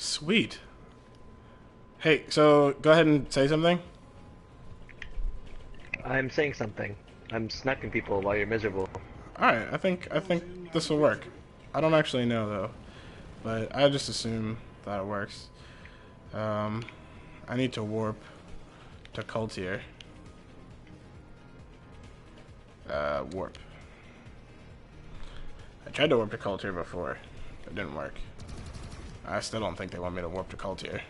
Sweet. Hey, so go ahead and say something. I'm saying something. I'm sniping people while you're miserable. All right, I think this will work. I don't actually know though, but I just assume that it works. I need to warp to Cultier. Warp. I tried to warp to Cultier before. It didn't work. I still don't think they want me to warp to Cultier.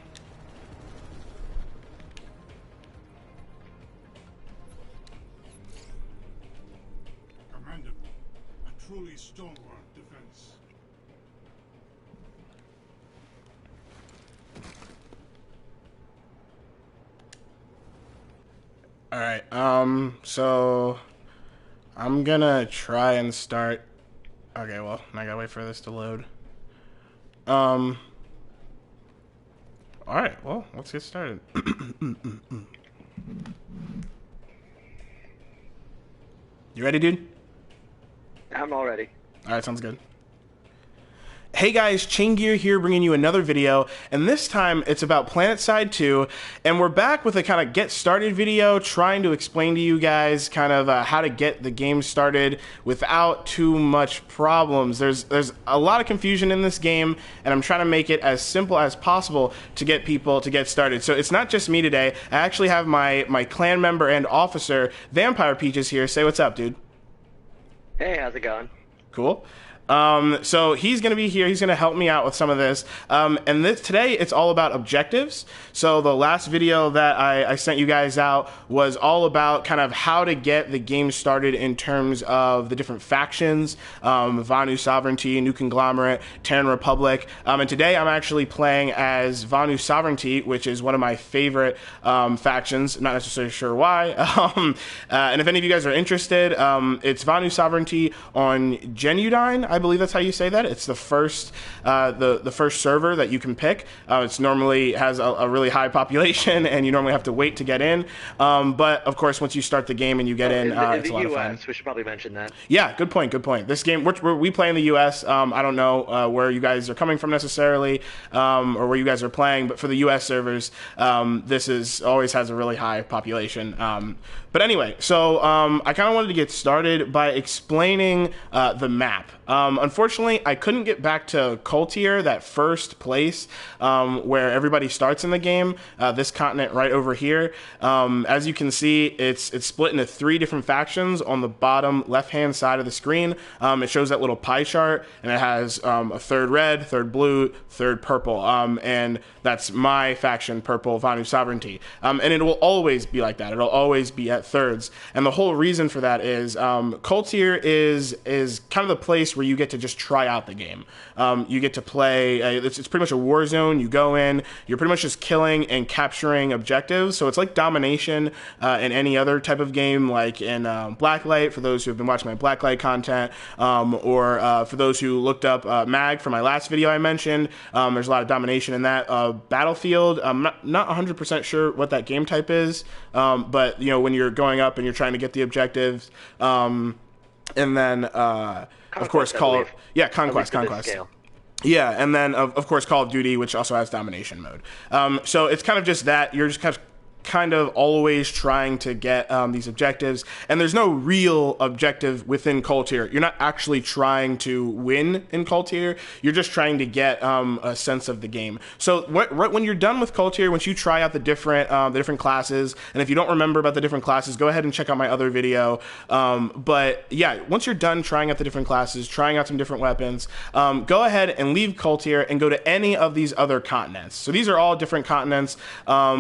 Commendable. A truly stalwart defense. Alright, so I'm gonna try and start. Okay, well, I gotta wait for this to load. Alright, well, let's get started. You ready, dude? I'm all ready. Alright, sounds good. Hey guys, Chain Gear here bringing you another video, and this time it's about PlanetSide 2, and we're back with a kind of get started video trying to explain to you guys kind of how to get the game started without too much problems. There's a lot of confusion in this game, and I'm trying to make it as simple as possible to get people to get started. So it's not just me today. I actually have my clan member and officer, Vampire Peaches, here. Say what's up, dude. Hey, how's it going? Cool. So he's going to be here. He's going to help me out with some of this. And today it's all about objectives. So the last video that I sent you guys out was all about kind of how to get the game started in terms of the different factions, Vanu Sovereignty, New Conglomerate, Terran Republic. And today I'm actually playing as Vanu Sovereignty, which is one of my favorite factions. Not necessarily sure why. And if any of you guys are interested, it's Vanu Sovereignty on Genudyne, I believe that's how you say that. It's the first the first server that you can pick. It's normally has a really high population, and you normally have to wait to get in. But of course, once you start the game and you get in, it's a lot of fun. We should probably mention that. Yeah, good point. Good point. This game we play in the U.S. I don't know where you guys are coming from necessarily, or where you guys are playing, but for the U.S. servers, this is always has a really high population. But anyway, so I kind of wanted to get started by explaining the map. Unfortunately, I couldn't get back to Cultier, that first place where everybody starts in the game, this continent right over here. As you can see, it's split into 3 different factions on the bottom left-hand side of the screen. It shows that little pie chart, and it has a third red, third blue, third purple, and that's my faction, Purple Vanu Sovereignty. And it will always be like that. It'll always be at thirds. And the whole reason for that is Cultier is kind of the place where you get to just try out the game. You get to play, it's pretty much a war zone. You go in, you're pretty much just killing and capturing objectives. So it's like domination in any other type of game, like in Blacklight, for those who have been watching my Blacklight content, or for those who looked up Mag for my last video I mentioned. There's a lot of domination in that. Battlefield, I'm not 100% sure what that game type is, but you know, when you're going up and you're trying to get the objectives, and then of course Conquest. Yeah, and then of course Call of Duty, which also has domination mode. So it's kind of just that you're just kind of always trying to get these objectives, and there's no real objective within Cultier. You're not actually trying to win in Cultier. You're just trying to get a sense of the game. So when you're done with Cultier, once you try out the different classes, and if you don't remember about the different classes, go ahead and check out my other video. But yeah, once you're done trying out the different classes, trying out some different weapons, go ahead and leave Cultier and go to any of these other continents. So these are all different continents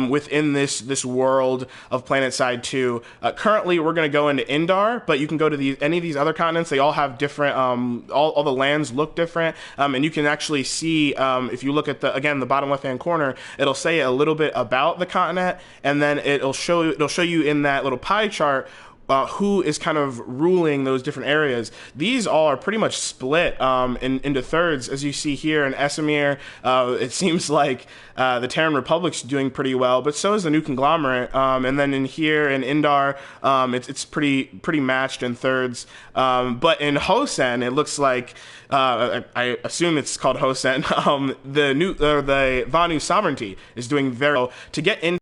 within this world of PlanetSide 2. Currently, we're going to go into Indar, but you can go to any of these other continents. They all have different, all the lands look different, and you can actually see, if you look at the bottom left-hand corner, it'll say a little bit about the continent, and then it'll show you in that little pie chart who is kind of ruling those different areas. These all are pretty much split into thirds, as you see here in Esamir. It seems like the Terran Republic's doing pretty well, but so is the New Conglomerate. And then in here in Indar, it's pretty matched in thirds. But in Hosen, it looks like I assume it's called Hosen. The Vanu Sovereignty is doing very well to get in.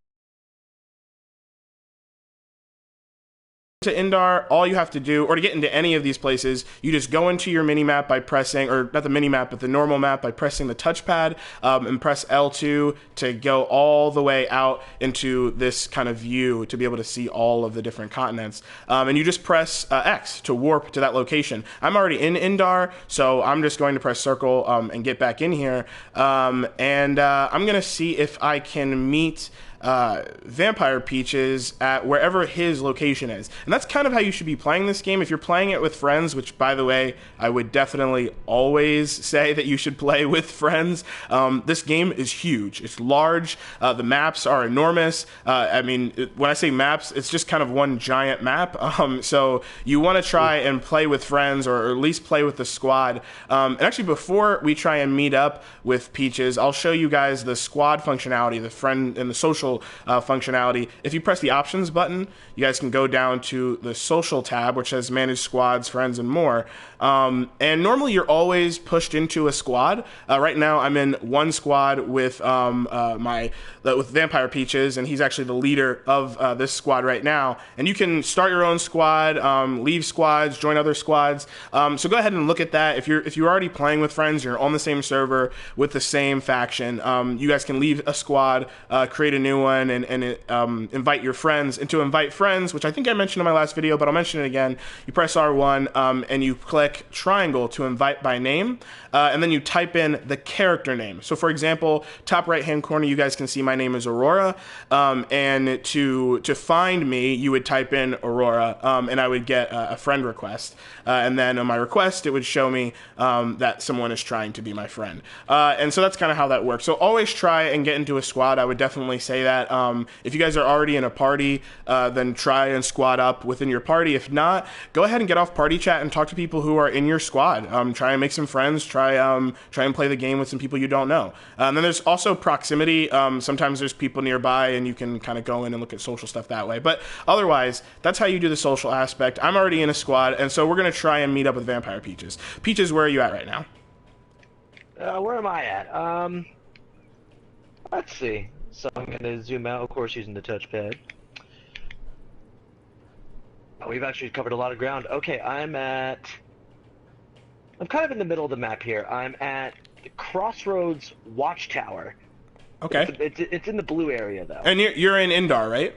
To Indar, all you have to do, or to get into any of these places, you just go into your mini-map by pressing, or not the mini-map, but the normal map by pressing the touchpad, and press L2 to go all the way out into this kind of view to be able to see all of the different continents. And you just press X to warp to that location. I'm already in Indar, so I'm just going to press circle and get back in here. I'm going to see if I can meet Vampire Peaches at wherever his location is. And that's kind of how you should be playing this game. If you're playing it with friends, which, by the way, I would definitely always say that you should play with friends. This game is huge. It's large. The maps are enormous. I mean, when I say maps, it's just kind of one giant map. So you want to try and play with friends, or at least play with the squad. And actually, before we try and meet up with Peaches, I'll show you guys the squad functionality, the friend and the social functionality. If you press the options button, you guys can go down to the social tab, which has manage squads, friends, and more. And normally you're always pushed into a squad. Right now I'm in one squad with with Vampire Peaches, and he's actually the leader of this squad right now. And you can start your own squad, leave squads, join other squads. So go ahead and look at that. If you're already playing with friends, you're on the same server with the same faction, you guys can leave a squad, create a new one, and invite your friends. And to invite friends, which I think I mentioned in my last video, but I'll mention it again, you press R1 and you click triangle to invite by name, and then you type in the character name. So for example, top right hand corner, you guys can see my name is Aurora, and to find me, you would type in Aurora, and I would get a friend request, and then on my request it would show me that someone is trying to be my friend. And so that's kind of how that works. So always try and get into a squad. I would definitely say that. If you guys are already in a party, then try and squad up within your party. If not, go ahead and get off party chat and talk to people who are in your squad. Try and make some friends. Try and play the game with some people you don't know. And then there's also proximity. Sometimes there's people nearby, and you can kind of go in and look at social stuff that way. But otherwise, that's how you do the social aspect. I'm already in a squad, and so we're going to try and meet up with Vampire Peaches. Peaches, where are you at right now? Where am I at? Let's see. So I'm going to zoom out, of course, using the touchpad. Oh, we've actually covered a lot of ground. Okay, I'm kind of in the middle of the map here. I'm at the Crossroads Watchtower. Okay. It's in the blue area, though. And you're in Indar, right?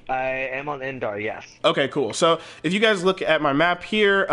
I am on Indar, yes. Okay, cool. So if you guys look at my map here,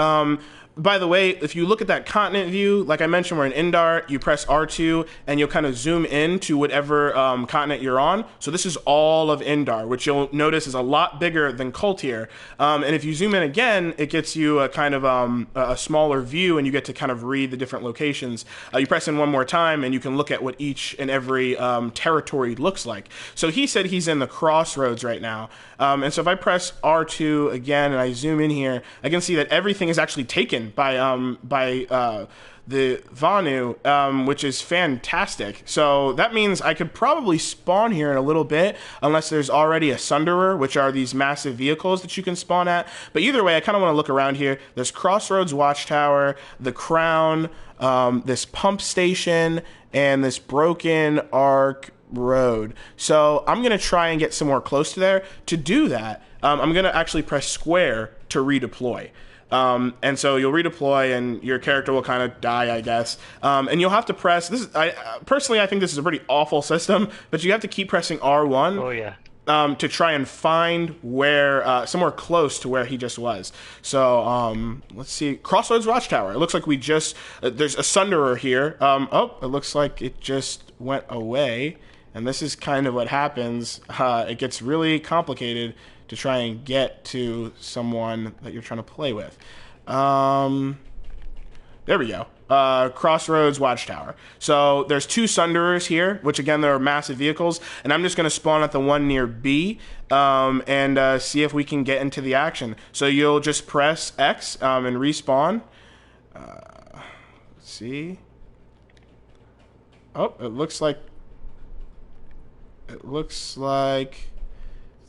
by the way, if you look at that continent view, like I mentioned, we're in Indar, you press R2, and you'll kind of zoom in to whatever continent you're on. So this is all of Indar, which you'll notice is a lot bigger than Kultir. And if you zoom in again, it gets you a kind of a smaller view, and you get to kind of read the different locations. You press in one more time, and you can look at what each and every territory looks like. So he said he's in the Crossroads right now. And so if I press R2 again, and I zoom in here, I can see that everything is actually taken by the Vanu, which is fantastic. So that means I could probably spawn here in a little bit, unless there's already a Sunderer, which are these massive vehicles that you can spawn at. But either way, I kind of want to look around here. There's Crossroads Watchtower, the Crown, this pump station, and this Broken Arc Road. So I'm going to try and get somewhere close to there. To do that, I'm going to actually press square to redeploy. And so you'll redeploy, and your character will kind of die, I guess. And you'll have to press this. Personally, I think this is a pretty awful system, but you have to keep pressing R1. Oh yeah. To try and find where somewhere close to where he just was. So let's see, Crossroads Watchtower. It looks like we just there's a Sunderer here. Oh, it looks like it just went away, and this is kind of what happens. It gets really complicated to try and get to someone that you're trying to play with. There we go. Crossroads Watchtower. So there's 2 Sunderers here, which again, there are massive vehicles, and I'm just going to spawn at the one near B and see if we can get into the action. So you'll just press X and respawn. Let's see. Oh, it looks like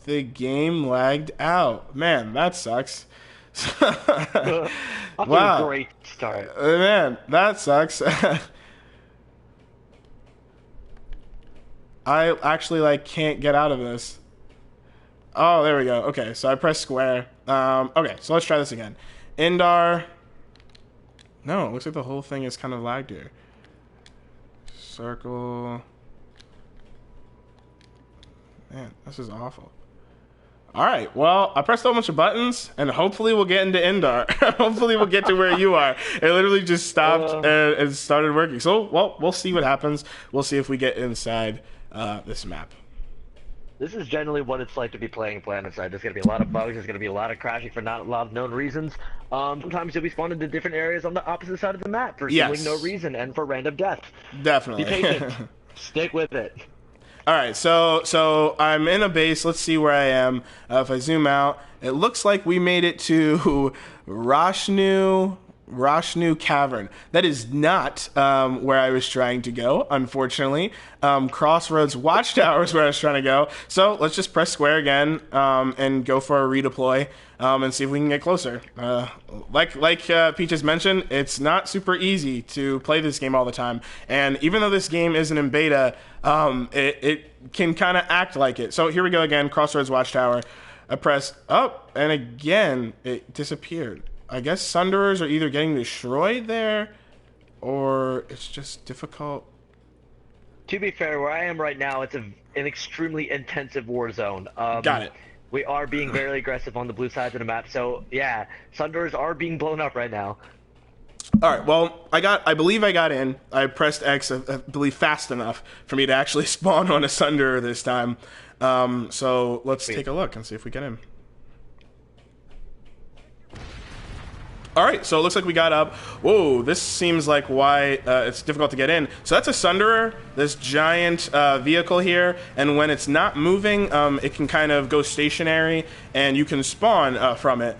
the game lagged out. Man, that sucks. Wow. Great start. Man, that sucks. I actually can't get out of this. Oh, there we go. Okay, so I press square. Okay, so let's try this again. Indar. No, it looks like the whole thing is kind of lagged here. Circle. Man, this is awful. All right, well, I pressed a whole bunch of buttons, and hopefully we'll get into Indar. Hopefully we'll get to where you are. It literally just stopped and started working. So, well, we'll see what happens. We'll see if we get inside this map. This is generally what it's like to be playing PlanetSide. There's going to be a lot of bugs. There's going to be a lot of crashing for not a lot of known reasons. Sometimes you'll be spawned into different areas on the opposite side of the map for seemingly no reason and for random death. Definitely. Be patient. Stick with it. All right, so I'm in a base. Let's see where I am. If I zoom out, it looks like we made it to Roshnu Cavern. That is not where I was trying to go, unfortunately. Crossroads Watchtower is where I was trying to go. So let's just press square again and go for a redeploy and see if we can get closer. Like Peaches mentioned, it's not super easy to play this game all the time. And even though this game isn't in beta, it can kind of act like it. So here we go again, Crossroads Watchtower. I press up, and again, it disappeared. I guess Sunderers are either getting destroyed there, or it's just difficult. To be fair, where I am right now, it's an extremely intensive war zone. Got it. We are being very aggressive on the blue sides of the map, so yeah, Sunderers are being blown up right now. All right, well, I believe I got in. I pressed X, I believe, fast enough for me to actually spawn on a Sunderer this time. So let's take a look and see if we get in. All right, so it looks like we got up. Whoa, this seems like why it's difficult to get in. So that's a Sunderer, this giant vehicle here, and when it's not moving, it can kind of go stationary, and you can spawn from it.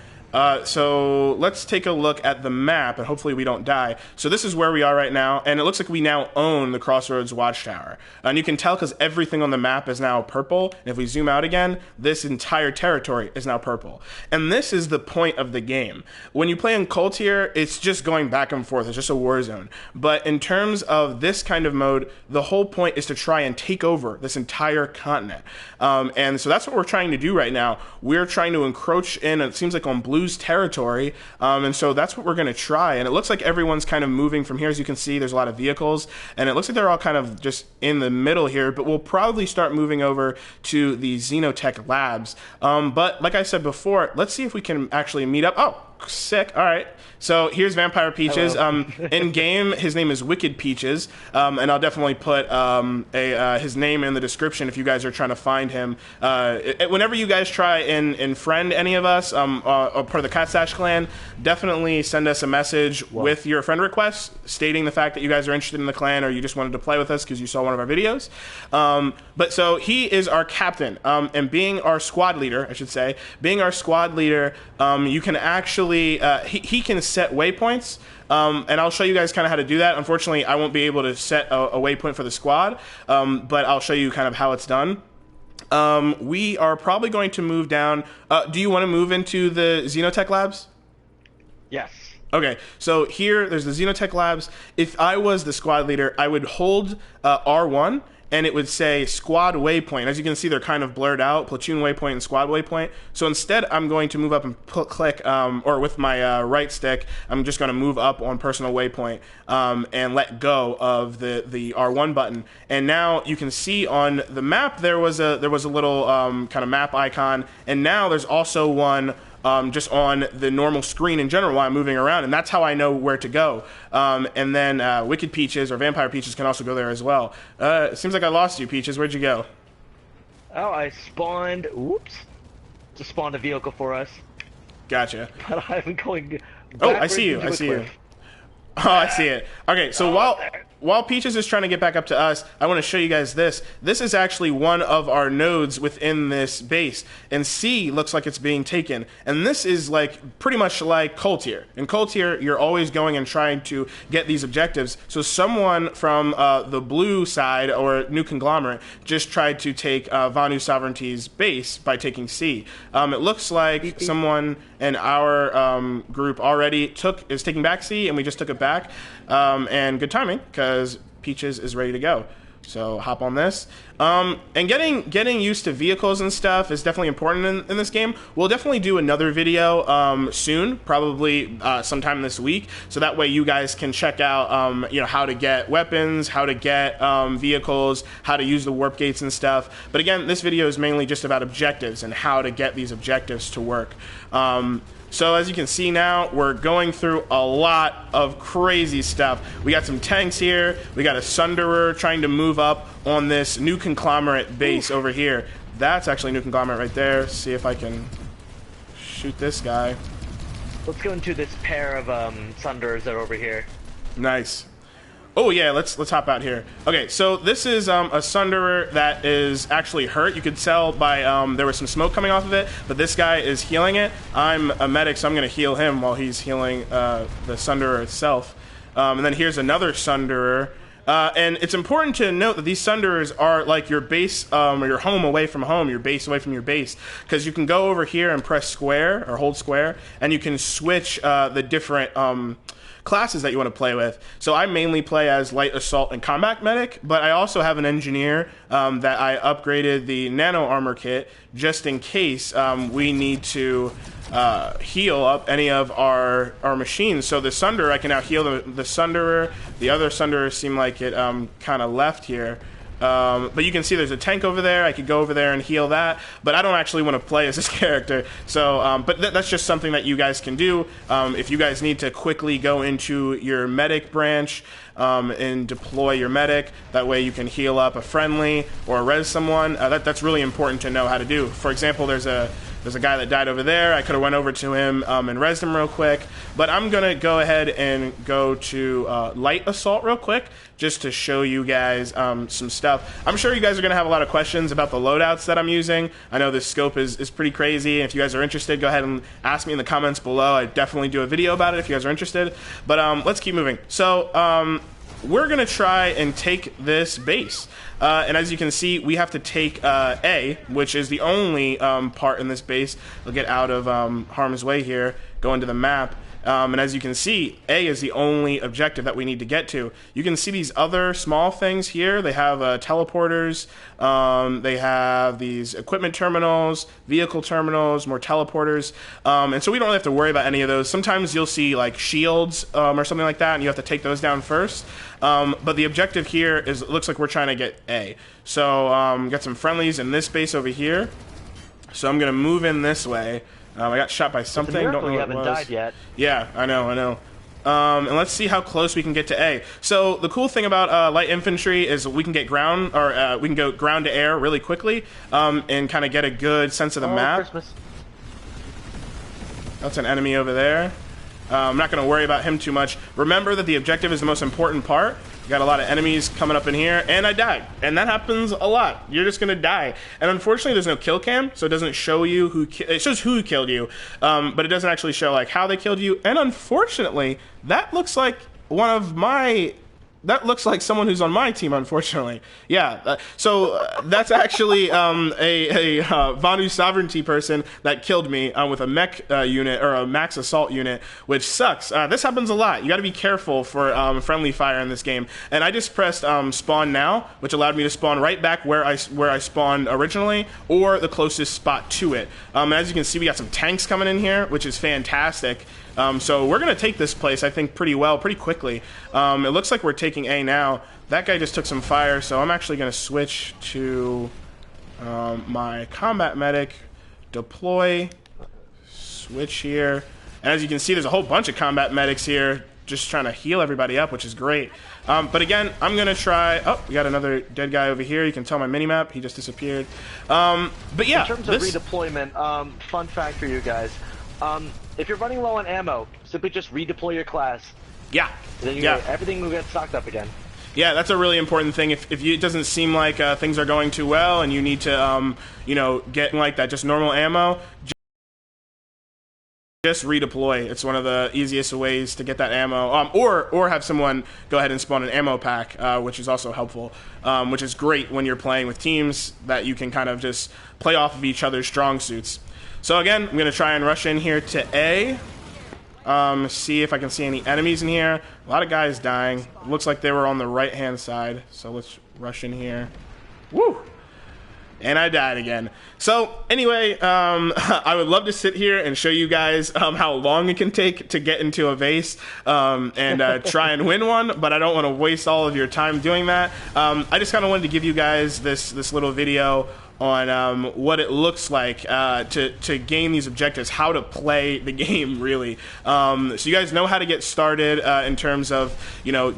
So let's take a look at the map, and hopefully we don't die. So this is where we are right now, and it looks like we now own the Crossroads Watchtower. And you can tell because everything on the map is now purple, and if we zoom out again, this entire territory is now purple. And this is the point of the game. When you play in Cold Tier, it's just going back and forth. It's just a war zone. But in terms of this kind of mode, the whole point is to try and take over this entire continent. And so that's what we're trying to do right now. We're trying to encroach in, it seems like on Blue's territory, and so that's what we're going to try. And it looks like everyone's kind of moving from here. As you can see, there's a lot of vehicles, and it looks like they're all kind of just in the middle here, but we'll probably start moving over to the Xenotech labs. But like I said before, let's see if we can actually meet up. Oh, sick. All right. So here's Vampire Peaches. In game, his name is Wicked Peaches, and I'll definitely put his name in the description if you guys are trying to find him. Whenever you guys try and friend any of us, part of the Catstash clan, definitely send us a message with your friend request stating the fact that you guys are interested in the clan or you just wanted to play with us because you saw one of our videos. But so he is our captain, and being our squad leader, I should say, being our squad leader, you can actually, he can set waypoints, and I'll show you guys kind of how to do that. Unfortunately, I won't be able to set a waypoint for the squad, but I'll show you kind of how it's done. We are probably going to move down. Do you want to move into the Xenotech labs? Yes. Okay, so here, there's the Xenotech labs. If I was the squad leader, I would hold R1, and it would say squad waypoint. As you can see, they're kind of blurred out, platoon waypoint and squad waypoint. So instead, I'm going to move up and click, or with my right stick, I'm just gonna move up on personal waypoint and let go of the R1 button. And now you can see on the map, there was a little kind of map icon, and now there's also one just on the normal screen in general while I'm moving around, and that's how I know where to go. And then Wicked Peaches or Vampire Peaches can also go there as well. It seems like I lost you, Peaches. Where'd you go? Oh, I spawned. Whoops! Just spawned a vehicle for us. Gotcha. But I'm going. Oh, I see you. I see you. Oh, I see it. Okay, so while Peaches is trying to get back up to us, I want to show you guys this. This is actually one of our nodes within this base, and C looks like it's being taken. And this is like pretty much like Coal Tier. In Coal Tier, you're always going and trying to get these objectives. So someone from the blue side or New Conglomerate just tried to take Vanu Sovereignty's base by taking C. It looks like someone in our group already is taking back C, and we just took it back. And good timing, because Peaches is ready to go. So hop on this. And getting used to vehicles and stuff is definitely important in this game. We'll definitely do another video soon, probably sometime this week, so that way you guys can check out how to get weapons, how to get vehicles, how to use the warp gates and stuff. But again, this video is mainly just about objectives and how to get these objectives to work. So as you can see now, we're going through a lot of crazy stuff. We got some tanks here. We got a Sunderer trying to move up on this New Conglomerate base over here. That's actually New Conglomerate right there. See if I can shoot this guy. Let's go into this pair of Sunderers that are over here. Nice. Oh yeah, let's hop out here. Okay, so this is a Sunderer that is actually hurt. You could tell by there was some smoke coming off of it, but this guy is healing it. I'm a medic, so I'm going to heal him while he's healing the Sunderer itself. And then here's another Sunderer. And it's important to note that these Sunderers are like your base, or your home away from home, your base away from your base. Because you can go over here and press square, or hold square, and you can switch the different classes that you want to play with. So I mainly play as light assault and combat medic, but I also have an engineer that I upgraded the nano armor kit just in case we need to heal up any of our machines. So the Sunderer, I can now heal the Sunderer. The other Sunderer seem like it kind of left here. But you can see there's a tank over there. I could go over there and heal that, but I don't actually want to play as this character. So, but that's just something that you guys can do. If you guys need to quickly go into your medic branch and deploy your medic, that way you can heal up a friendly or res someone. That's really important to know how to do. For example, there's a guy that died over there. I could have went over to him and rezzed him real quick. But I'm going to go ahead and go to light assault real quick just to show you guys some stuff. I'm sure you guys are going to have a lot of questions about the loadouts that I'm using. I know this scope is pretty crazy. If you guys are interested, go ahead and ask me in the comments below. I'd definitely do a video about it if you guys are interested. But let's keep moving. So we're going to try and take this base. And as you can see, we have to take A, which is the only part in this base. We'll get out of harm's way here, go into the map. And as you can see, A is the only objective that we need to get to. You can see these other small things here. They have teleporters, they have these equipment terminals, vehicle terminals, more teleporters. And so we don't really have to worry about any of those. Sometimes you'll see like shields or something like that, and you have to take those down first. But the objective here is, it looks like we're trying to get A. So got some friendlies in this base over here. So I'm going to move in this way. I got shot by something. Don't know what it was. You haven't died yet. Yeah, I know. And let's see how close we can get to A. So the cool thing about light infantry is we can get ground, or we can go ground to air really quickly, and kind of get a good sense of the map. Christmas. That's an enemy over there. I'm not going to worry about him too much. Remember that the objective is the most important part. We got a lot of enemies coming up in here, and I died. And that happens a lot. You're just going to die. And unfortunately, there's no kill cam, so it doesn't show you who... It shows who killed you, but it doesn't actually show like how they killed you. And unfortunately, that looks like one of my... That looks like someone who's on my team, unfortunately. Yeah, so that's actually a Vanu Sovereignty person that killed me with a mech unit, or a max assault unit, which sucks. This happens a lot. You got to be careful for friendly fire in this game. And I just pressed spawn now, which allowed me to spawn right back where I spawned originally, or the closest spot to it. As you can see, we got some tanks coming in here, which is fantastic. So we're going to take this place, I think, pretty quickly. It looks like we're taking A now. That guy just took some fire, so I'm actually going to switch to my combat medic, deploy, switch here. And as you can see, there's a whole bunch of combat medics here just trying to heal everybody up, which is great. But again, I'm going to try... Oh, we got another dead guy over here. You can tell my minimap. He just disappeared. But yeah. In terms of redeployment, fun fact for you guys. If you're running low on ammo, simply just redeploy your class. Yeah. Then everything will get stocked up again. Yeah, that's a really important thing. If it doesn't seem like things are going too well and you need to, get like that just normal ammo, just redeploy. It's one of the easiest ways to get that ammo, or have someone go ahead and spawn an ammo pack, which is also helpful, which is great when you're playing with teams that you can kind of just play off of each other's strong suits. So again, I'm going to try and rush in here to A. See if I can see any enemies in here. A lot of guys dying. It looks like they were on the right-hand side. So let's rush in here. Woo! And I died again. So anyway, I would love to sit here and show you guys how long it can take to get into a vase and try and win one, but I don't want to waste all of your time doing that. I just kind of wanted to give you guys this little video on what it looks like to gain these objectives, how to play the game, really. So you guys know how to get started in terms of,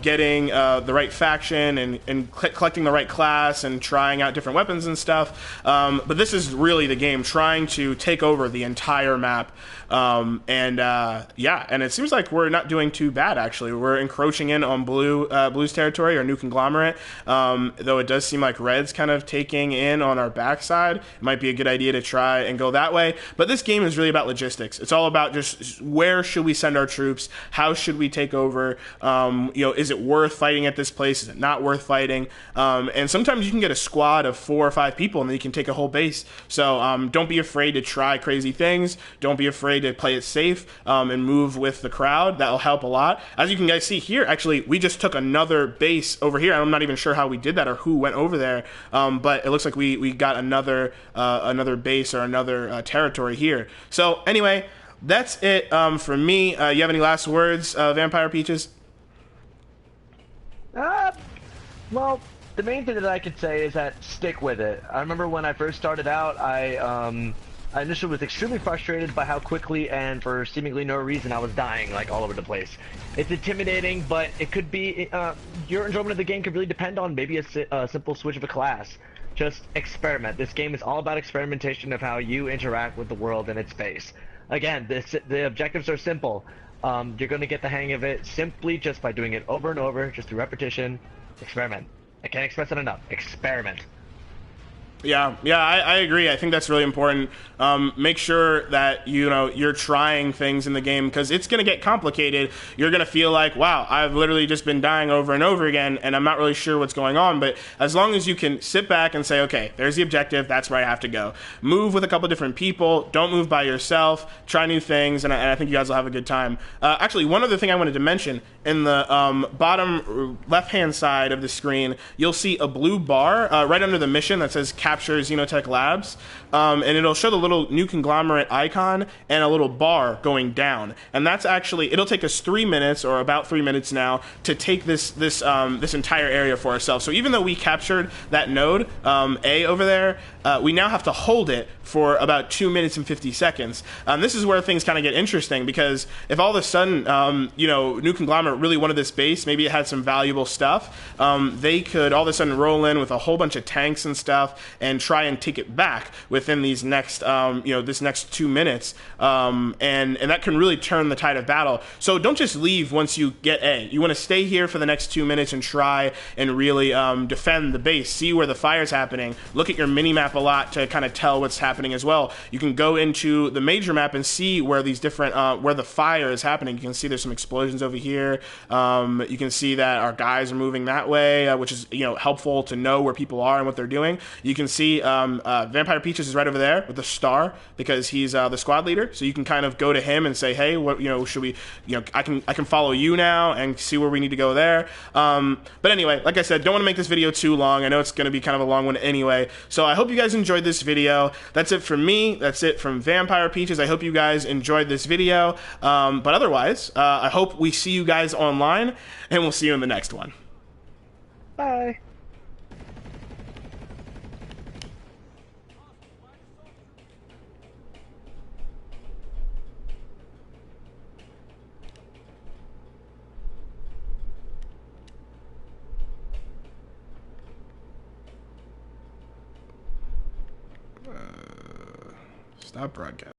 getting the right faction and collecting the right class and trying out different weapons and stuff. But this is really the game, trying to take over the entire map. And it seems like we're not doing too bad, actually. We're encroaching in on Blue's territory, or New Conglomerate, though it does seem like Red's kind of taking in on our backside. It might be a good idea to try and go that way. But this game is really about logistics. It's all about just where should we send our troops? How should we take over? Is it worth fighting at this place? Is it not worth fighting? And sometimes you can get a squad of 4 or 5 people and then you can take a whole base. So don't be afraid to try crazy things. Don't be afraid to play it safe and move with the crowd. That'll help a lot. As you can guys see here, actually, we just took another base over here. I'm not even sure how we did that or who went over there, but it looks like we got another base or another territory here. So anyway, that's it for me. You have any last words, Vampire Peaches? Well, the main thing that I could say is that stick with it. I remember when I first started out, I initially was extremely frustrated by how quickly and for seemingly no reason I was dying like all over the place. It's intimidating, but it could be your enjoyment of the game could really depend on maybe a simple switch of a class. Just experiment. This game is all about experimentation of how you interact with the world and its space. Again, the objectives are simple. You're going to get the hang of it simply just by doing it over and over, just through repetition. Experiment. I can't express it enough. Experiment. Yeah, I agree. I think that's really important. Make sure that you're trying things in the game, because it's going to get complicated. You're going to feel like, wow, I've literally just been dying over and over again, and I'm not really sure what's going on. But as long as you can sit back and say, okay, there's the objective, that's where I have to go. Move with a couple different people. Don't move by yourself. Try new things, and I think you guys will have a good time. Actually, one other thing I wanted to mention, in the bottom left-hand side of the screen, you'll see a blue bar right under the mission that says Capture Xenotech Labs, and it'll show the little New Conglomerate icon and a little bar going down. And that's actually, it'll take us 3 minutes, or about 3 minutes now, to take this entire area for ourselves. So even though we captured that node, A over there, we now have to hold it for about 2 minutes and 50 seconds. This is where things kind of get interesting, because if all of a sudden, New Conglomerate really wanted this base, maybe it had some valuable stuff, they could all of a sudden roll in with a whole bunch of tanks and stuff and try and take it back within these next, this next 2 minutes, and that can really turn the tide of battle. So don't just leave once you get A. You want to stay here for the next 2 minutes and try and really defend the base, see where the fire's happening, look at your mini-map a lot to kind of tell what's happening as well. You can go into the major map and see where these different, where the fire is happening. You can see there's some explosions over here. You can see that our guys are moving that way, which is, helpful to know where people are and what they're doing. You can see Vampire Peaches is right over there with the star, because he's the squad leader. So you can kind of go to him and say, hey, what, should we, I can follow you now and see where we need to go there. But anyway, like I said, don't want to make this video too long. I know it's going to be kind of a long one anyway. So I hope you guys enjoyed this video. That's it from me. That's it from Vampire Peaches. I hope you guys enjoyed this video. But otherwise, I hope we see you guys online, and we'll see you in the next one. Bye. Stop broadcast.